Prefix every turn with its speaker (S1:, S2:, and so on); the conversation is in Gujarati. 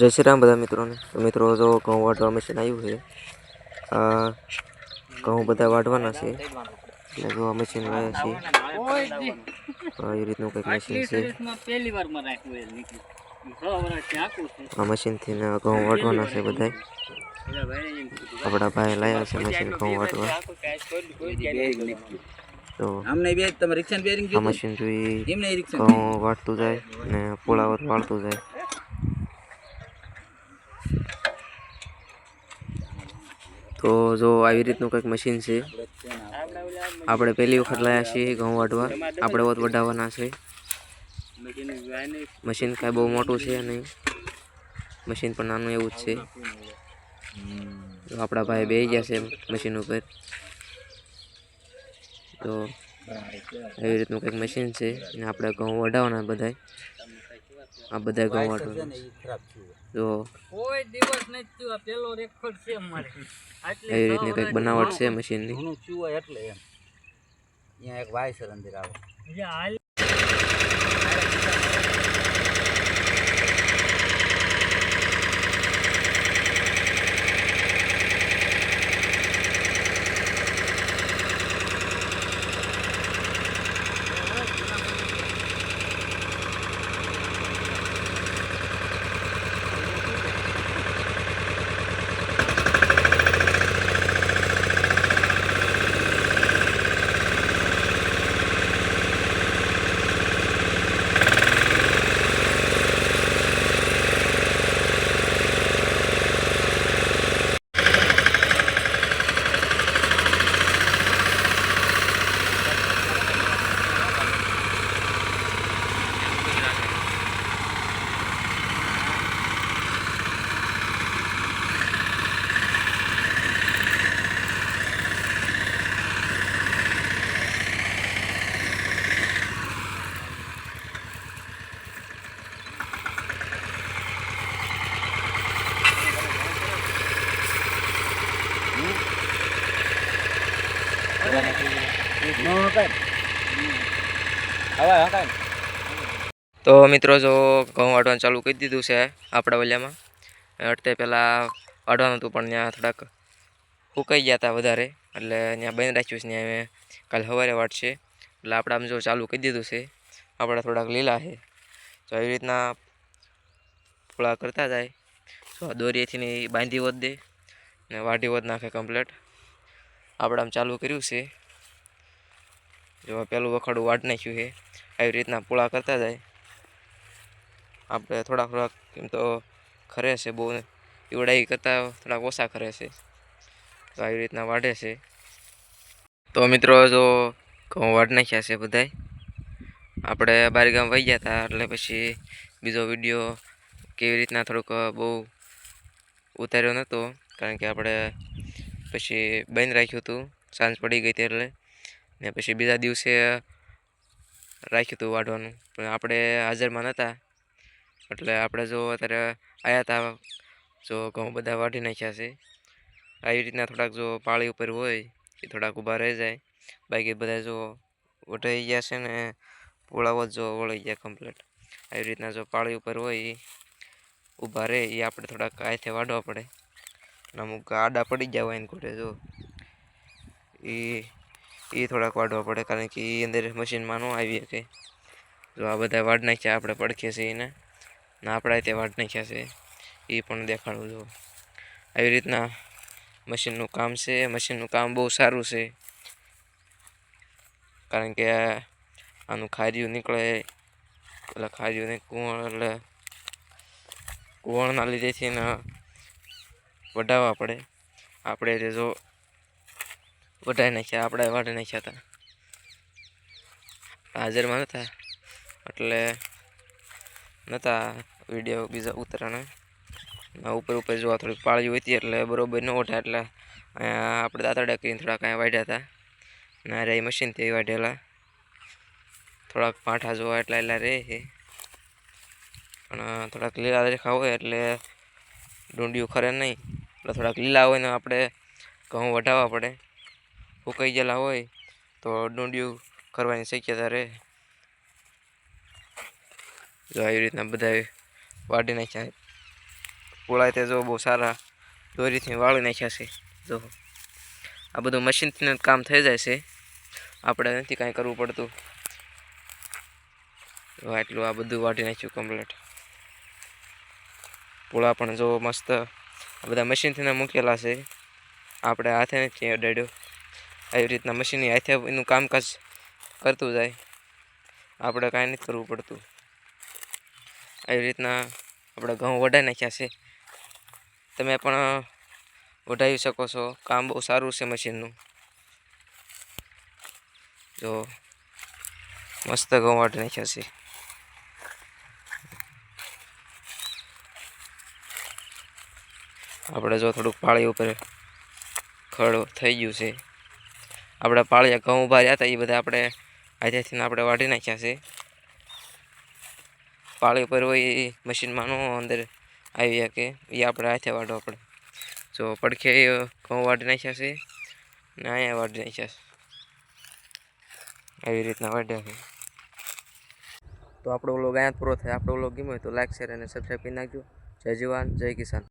S1: જય શ્રી રામ બધા મિત્રોને. તો મિત્રો જો ઘઉં વાટવા મશીન આવ્યું છે. આ ઘઉં બધા વાટવાના છે એટલે જો આ મશીન લાવ્યા છીએ. એ રીતનું કંઈક મશીન છે. આ મશીનથી ઘઉં વાટવાના છે બધા. આપણા ભાઈ લાવ્યા છે મશીન ઘઉં વાટવા. તો આ મશીન જોઈ ઘઉં વાટતું જાય ને પોળાવર વાળતું જાય. તો જો આવી રીતનું કંઈક મશીન છે. આપણે પહેલી વખત લાવ્યા છીએ ઘઉં વાટવા. આપણે વધ વઢાવવાના છે. મશીન કાંઈ બહુ મોટું છે નહીં, મશીન પણ નાનું એવું જ છે. આપણા ભાઈ બેસી ગયા છે મશીન ઉપર. તો એવી રીતનું કંઈક મશીન છે અને આપણે ઘઉં વઢાવવાના બધાય. આ બધા ઘઉં વાટવાના જો એવી રીતની કંઈક બનાવટ છે મશીનની. તો મિત્રો જો ઘઉં વાટવાનું ચાલુ કરી દીધું છે આપણા વલિયામાં. અડતે પહેલાં વાટવાનું હતું પણ ત્યાં થોડાક સુકાઈ ગયા હતા વધારે, એટલે ત્યાં બંધ રાખ્યું છે. ત્યાં અમે કાલે સવારે વાટશે એટલે આપણે આમ જો ચાલુ કરી દીધું છે. આપણા થોડાક લીલા છે તો એવી રીતના પોળા કરતા જાય. તો દોરીએથી બાંધી વધ દે ને વાટી વધ નાખે કમ્પ્લેટ. આપણે આમ ચાલુ કર્યું છે. જો પેલું વખાડું વાટ નાખ્યું છે. આવી રીતના પોળા કરતા જાય. આપણે થોડાક એમ તો ખરે છે, બહુ ઈવડાઈ કરતાં થોડાક ઓછા ખરે છે. તો આવી રીતના વાઢે છે. તો મિત્રો જો ઘઉં વાઢ નાખ્યા છે બધાય. આપણે બાર ગામ વહી ગયા હતા એટલે પછી બીજો વિડીયો કેવી રીતના થોડુંક બહુ ઉતાર્યો નહોતો, કારણ કે આપણે પછી બંધ રાખ્યું હતું. સાંજ પડી ગઈ હતી એટલે ને પછી બીજા દિવસે રાખ્યું હતું વાઢવાનું, પણ આપણે હાજરમાં નહોતા. એટલે આપણે જો અત્યારે આવ્યા હતા, જો ઘઉં બધા વાઢી નાખ્યા છે. આવી રીતના થોડાક જો પાળી ઉપર હોય એ થોડાક ઊભા રહી જાય. બાકી બધા જો વઢાઈ ગયા છે ને પોળાઓ જો વળી ગયા કમ્પ્લીટ. આવી રીતના જો પાળી ઉપર હોય એ ઊભા રહે એ આપણે થોડાક હાથે વાઢવા પડે. અમુક આડા પડી ગયા હોય એને કોટે જો એ થોડાક વાઢવા પડે, કારણ કે એ અંદર મશીનમાં ન આવી શકે. જો આ બધા વાઢ નાખ્યા આપણે પડખે છે એને, ને આપણા તે વાઢ નાખ્યા છે એ પણ દેખાડું. જો આવી રીતના મશીનનું કામ છે. મશીનનું કામ બહુ સારું છે, કારણ કે આનું ખાર્યું નીકળે એટલે ખાર્યું ને કુવણ, એટલે કુવણના લીધેથી ને વઢાવવા પડે. આપણે જો વઢાઈ નાખ્યા, આપણે વાઢી નાખ્યા હતા. હાજરમાં નહોતા એટલે નહોતા વિડીયો બીજા ઉતરાના. ઉપર જોવા થોડીક પાળીઓ હતી એટલે બરોબર ન ઓઠા, એટલે આપણે દાંતરડા કરીને થોડાક અહીંયા વાઢ્યા હતા. ના રે મશીનથી વાઢેલા થોડાક પાઠા જોવા એટલા રહે છે, પણ થોડાક લીલા રેખા હોય એટલે ડુંડિયું ખરે નહીં. એટલે થોડાક લીલા હોય ને આપણે ઘઉં વઢાવવા પડે. સુકાઈ ગયેલા હોય તો ડુંડિયું કરવાની શક્યતા રહે. જો આવી રીતના બધા વાઢી નાખ્યા. પોળાય તે જો બહુ સારા દોરીથી વાળી નાખ્યા છે. જો આ બધું મશીનથી કામ થઈ જાય છે, આપણે નથી કાંઈ કરવું પડતું. આટલું આ બધું વાટી નાખ્યું કમ્પ્લીટ. પોળા પણ જો મસ્ત આ બધા મશીનથી મૂકેલા છે, આપણે હાથે નથી અડાડ્યો. આવી રીતના મશીનની હાથે એનું કામકાજ કરતું જાય, આપણે કાંઈ નથી કરવું પડતું. આવી રીતના આપણે ઘઉં વઢાઈ નાખ્યા છે. તમે પણ વઢાવી શકો છો, કામ બહુ સારું છે મશીનનું. જો મસ્ત ઘઉં વાટી નાખ્યા છે. આપણે જો થોડુંક પાળી ઉપર ખડ થઈ ગયું છે. આપણે પાળિયા ઘઉં ઊભા રહ્યા હતા એ બધા આપણે હાથેથી આપણે વાઢી નાખ્યા છે. પાળી ઉપર હોય એ મશીનમાં નો અંદર આવી શકે, એ આપણે હાથે વાઢવા પડે. જો પડખે ઘઉં વાઢી નાખ્યા છે ને અહીંયા વાઢી નાખ્યા છે. આવી રીતના વાઢ્યા છે. તો આપણો વ્લોગ અહીંયા પૂરો થાય. આપણો વ્લોગ ગમ્યો હોય તો લાઈક, શેર અને સબસ્ક્રાઈબ કરી નાખજો. જય જવાન, જય કિસાન.